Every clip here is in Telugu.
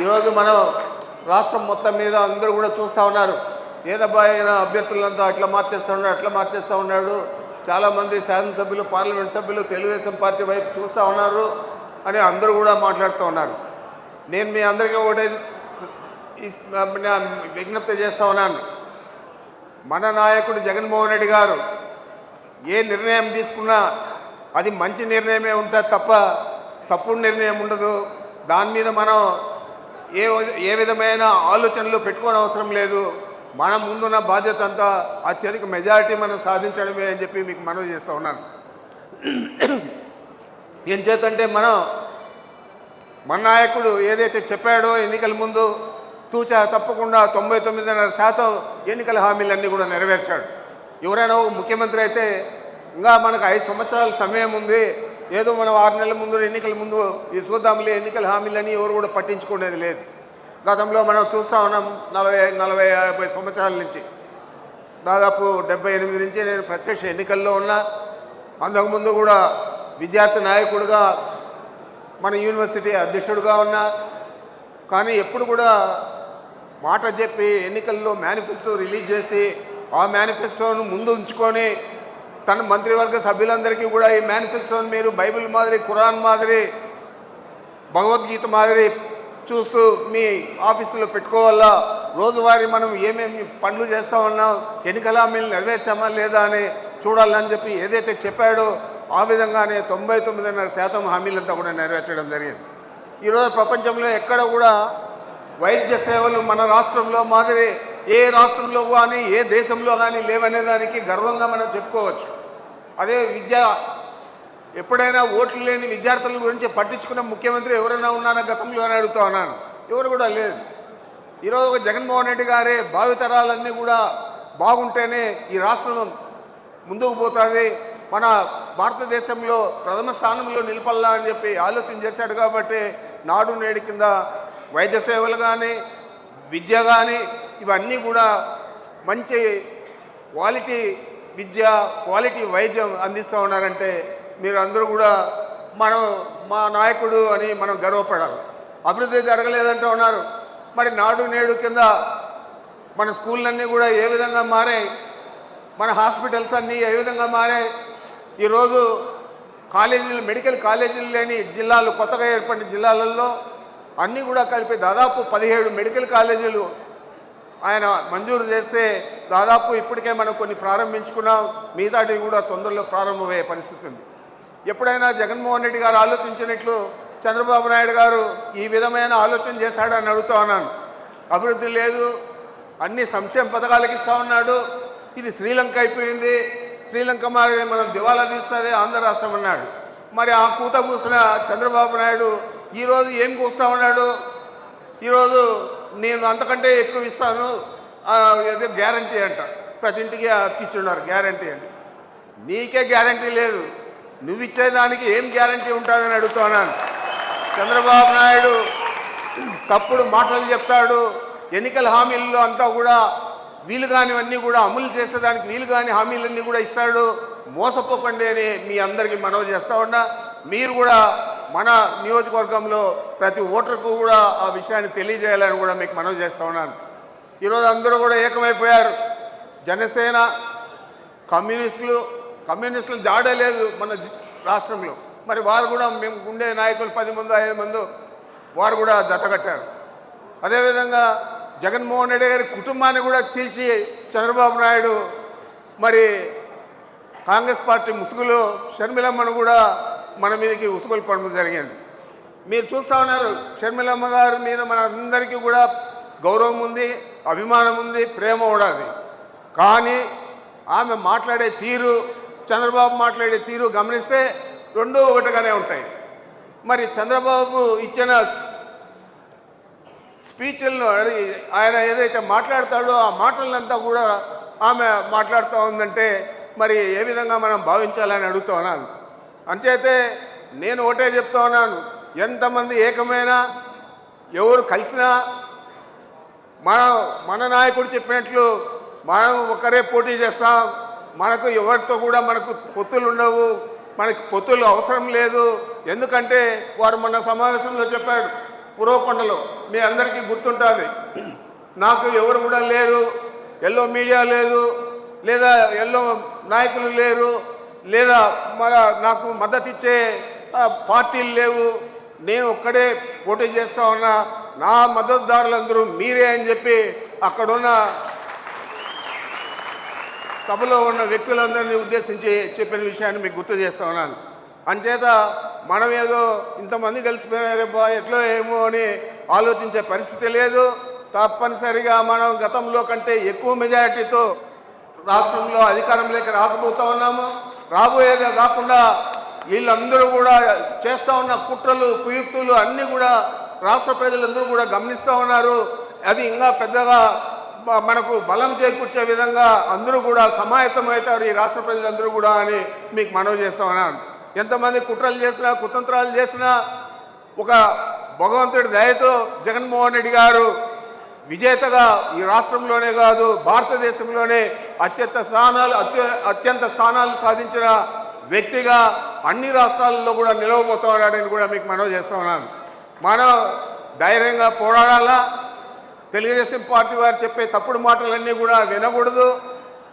ఈరోజు మనం రాష్ట్రం మొత్తం మీద అందరూ కూడా చూస్తూ ఉన్నారు. ఏదబ్బా అయినా అభ్యర్థులంతా అట్లా మార్చేస్తూ ఉన్నాడు, అట్లా మార్చేస్తూ ఉన్నాడు. చాలామంది శాసనసభ్యులు, పార్లమెంట్ సభ్యులు తెలుగుదేశం పార్టీ వైపు చూస్తూ ఉన్నారు అని అందరూ కూడా మాట్లాడుతూ ఉన్నారు. నేను మీ అందరికీ ఒకటే విజ్ఞప్తి చేస్తూ ఉన్నాను. మన నాయకుడు జగన్మోహన్ రెడ్డి గారు ఏ నిర్ణయం తీసుకున్నా అది మంచి నిర్ణయమే ఉంటుంది తప్ప తప్పుడు నిర్ణయం ఉండదు. దాని మీద మనం ఏ విధమైన ఆలోచనలు పెట్టుకోని అవసరం లేదు. మన ముందున్న బాధ్యత అంతా అత్యధిక మెజారిటీ మనం సాధించడమే అని చెప్పి మీకు మనవి చేస్తూ ఉన్నాను. ఏం చేతంటే మన నాయకుడు ఏదైతే చెప్పాడో ఎన్నికల ముందు తూచా తప్పకుండా 99.5% ఎన్నికల హామీలన్నీ కూడా నెరవేర్చాడు. ఎవరైనా ముఖ్యమంత్రి అయితే ఇంకా మనకు 5 సంవత్సరాల సమయం ఉంది, ఏదో మనం 6 నెలల ముందు ఎన్నికల ముందు ఇది చూద్దాంలే ఎన్నికల హామీలని ఎవరు కూడా పట్టించుకునేది లేదు. గతంలో మనం చూస్తూ ఉన్నాం 40-50 సంవత్సరాల నుంచి, దాదాపు 78 నుంచి నేను ప్రత్యక్ష ఎన్నికల్లో ఉన్నా. అంతకుముందు కూడా విద్యార్థి నాయకుడిగా మన యూనివర్సిటీ అధ్యక్షుడిగా ఉన్నా. కానీ ఎప్పుడు కూడా మాట చెప్పి ఎన్నికల్లో మేనిఫెస్టో రిలీజ్ చేసి ఆ మేనిఫెస్టోను ముందు ఉంచుకొని తన మంత్రివర్గ సభ్యులందరికీ కూడా ఈ మేనిఫెస్టోని మీరు బైబిల్ మాదిరి, ఖురాన్ మాదిరి, భగవద్గీత మాదిరి చూస్తూ మీ ఆఫీసులో పెట్టుకోవాలా, రోజువారీ మనం ఏమేమి పనులు చేస్తూ ఉన్నాం, ఎన్నికల హామీలు నెరవేర్చామా లేదా అని చూడాలని చెప్పి ఏదైతే చెప్పాడో ఆ విధంగానే 99.5% హామీలంతా కూడా నెరవేర్చడం జరిగింది. ఈరోజు ప్రపంచంలో ఎక్కడ కూడా వైద్య సేవలు మన రాష్ట్రంలో మాదిరి ఏ రాష్ట్రంలో కానీ ఏ దేశంలో కానీ లేవనే దానికి గర్వంగా మనం చెప్పుకోవచ్చు. అదే విద్య, ఎప్పుడైనా ఓట్లు లేని విద్యార్థుల గురించి పట్టించుకున్న ముఖ్యమంత్రి ఎవరైనా ఉన్నారా గతంలో అని అడుగుతా ఉన్నాను. ఎవరు కూడా లేదు. ఈరోజు జగన్మోహన్ రెడ్డి గారే భావితరాలన్నీ కూడా బాగుంటేనే ఈ రాష్ట్రం ముందుకు పోతుంది, మన భారతదేశంలో ప్రథమ స్థానంలో నిలపల్లా అని చెప్పి ఆలోచన చేశాడు. కాబట్టి నాడు నేడు కింద వైద్య సేవలు కానీ విద్య కానీ ఇవన్నీ కూడా మంచి క్వాలిటీ విద్య, క్వాలిటీ వైద్యం అందిస్తూ ఉన్నారంటే మీరు అందరూ కూడా మా నాయకుడు అని మనం గర్వపడాలి. అభివృద్ధి జరగలేదంటూ ఉన్నారు. మరి నాడు నేడు కింద మన స్కూళ్ళన్నీ కూడా ఏ విధంగా మారాయి, మన హాస్పిటల్స్ అన్నీ ఏ విధంగా మారాయి. ఈరోజు కాలేజీలు, మెడికల్ కాలేజీలు లేని జిల్లాలు, కొత్తగా ఏర్పడిన జిల్లాలలో అన్నీ కూడా కలిపి దాదాపు 17 మెడికల్ కాలేజీలు ఆయన మంజూరు చేస్తే దాదాపు ఇప్పటికే మనం కొన్ని ప్రారంభించుకున్నాం. మిగతాటివి కూడా తొందరలో ప్రారంభమయ్యే పరిస్థితి ఉంది. ఎప్పుడైనా జగన్మోహన్ రెడ్డి గారు ఆలోచించినట్లు చంద్రబాబు నాయుడు గారు ఈ విధమైన ఆలోచన చేశాడని అడుగుతూ ఉన్నాను. అభివృద్ధి లేదు, అన్ని సంక్షేమ పథకాలకు ఇస్తూ ఉన్నాడు. ఇది శ్రీలంక అయిపోయింది, శ్రీలంక మారి మనం దివాలా తీస్తుంది ఆంధ్ర రాష్ట్రం అన్నాడు. మరి ఆ కూత కూసిన చంద్రబాబు నాయుడు ఈరోజు ఏం కూస్తూ ఉన్నాడు? ఈరోజు నేను అంతకంటే ఎక్కువ ఇస్తాను, ఏదో గ్యారంటీ అంట, ప్రతి ఇంటికి అతికిచ్చున్నారు గ్యారంటీ అండి. నీకే గ్యారంటీ లేదు, నువ్వు ఇచ్చేదానికి ఏం గ్యారంటీ ఉంటుందని అడుగుతున్నాను. చంద్రబాబు నాయుడు తప్పుడు మాటలు చెప్తాడు. ఎన్నికల హామీల్లో అంతా కూడా వీలు కానివన్నీ కూడా అమలు చేసేదానికి వీలు కాని హామీలన్నీ కూడా ఇస్తాడు. మోసపోకండి అని మీ అందరికీ మనవి చేస్తూ ఉన్నా. మీరు కూడా మన నియోజకవర్గంలో ప్రతి ఓటర్కు కూడా ఆ విషయాన్ని తెలియజేయాలని కూడా మీకు మనవి చేస్తూ ఉన్నాను. ఈరోజు అందరూ కూడా ఏకమైపోయారు. జనసేన, కమ్యూనిస్టులు జాడే లేదు మన రాష్ట్రంలో. మరి వారు కూడా మేము ఉండే నాయకులు 10 మంది 5 మంది వారు కూడా జతకట్టారు. అదేవిధంగా జగన్మోహన్ రెడ్డి గారి కుటుంబాన్ని కూడా చీల్చి చంద్రబాబు నాయుడు మరి కాంగ్రెస్ పార్టీ ముసుగులో షర్మిలమ్మను కూడా మన మీదకి ఉసుగులు పడడం జరిగింది. మీరు చూస్తూ ఉన్నారు. షర్మిలమ్మ గారి మీద మన అందరికీ కూడా గౌరవం ఉంది, అభిమానం ఉంది, ప్రేమ ఉండాలి. కానీ ఆమె మాట్లాడే తీరు, చంద్రబాబు మాట్లాడే తీరు గమనిస్తే రెండూ ఒకటిగానే ఉంటాయి. మరి చంద్రబాబు ఇచ్చిన స్పీచ్ల్లో ఆయన ఏదైతే మాట్లాడతాడో ఆ మాటలంతా కూడా ఆమె మాట్లాడుతూ ఉందంటే మరి ఏ విధంగా మనం భావించాలని అడుగుతూ ఉన్నాను. అంచేతే నేను ఒకటే చెప్తా ఉన్నాను, ఎంతమంది ఏకమైనా ఎవరు కలిసినా మన నాయకుడు చెప్పినట్లు మనం ఒకరే పోటీ చేస్తాం. మనకు ఎవరితో కూడా మనకు పొత్తులు ఉండవు, మనకి పొత్తులు అవసరం లేదు. ఎందుకంటే వారు మన సమావేశంలో చెప్పాడు, ఉరవకొండలో మీ అందరికీ గుర్తుంటుంది. నాకు ఎవరు కూడా లేరు, ఎల్లో మీడియా లేదు, లేదా ఎల్లో నాయకులు లేరు, లేదా నాకు మద్దతు ఇచ్చే పార్టీలు లేవు, నేను ఒక్కడే పోటీ చేస్తా ఉన్నా, నా మద్దతుదారులందరూ మీరే అని చెప్పి అక్కడున్న సభలో ఉన్న వ్యక్తులందరినీ ఉద్దేశించి చెప్పిన విషయాన్ని మీకు గుర్తు చేస్తా ఉన్నాను. అంచేత మనం ఏదో ఇంతమంది కలిసిపోయారేబ్బా ఎట్లో ఏమో అని ఆలోచించే పరిస్థితి లేదు. తప్పనిసరిగా మనం గతంలో కంటే ఎక్కువ మెజారిటీతో రాష్ట్రంలో అధికారంలోకి రాకపోతూ ఉన్నాము. రాబోయేదే కాకుండా వీళ్ళందరూ కూడా చేస్తూ ఉన్న కుట్రలు కుయుక్తులు అన్నీ కూడా రాష్ట్ర ప్రజలందరూ కూడా గమనిస్తూ ఉన్నారు. అది ఇంకా పెద్దగా మనకు బలం చేకూర్చే విధంగా అందరూ కూడా సమాయత్తం అవుతారు ఈ రాష్ట్ర ప్రజలందరూ కూడా అని మీకు మనవి చేస్తా ఉన్నాను. ఎంతమంది కుట్రలు చేసినా కుతంత్రాలు చేసినా ఒక భగవంతుడి దయతో జగన్మోహన్ రెడ్డి గారు విజేతగా ఈ రాష్ట్రంలోనే కాదు భారతదేశంలోనే అత్యంత స్థానాలు సాధించిన వ్యక్తిగా అన్ని రాష్ట్రాలలో కూడా నిలవబోతూ ఉన్నాడని కూడా మీకు మనవి చేస్తూ ఉన్నాను. మనం ధైర్యంగా పోరాడాలా. తెలుగుదేశం పార్టీ వారు చెప్పే తప్పుడు మాటలన్నీ కూడా వినకూడదు.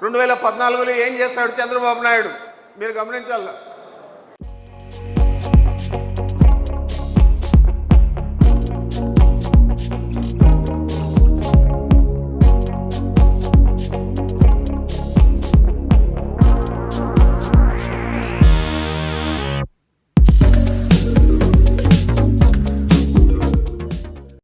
2014లో ఏం చేశాడు చంద్రబాబు నాయుడు మీరు గమనించాల.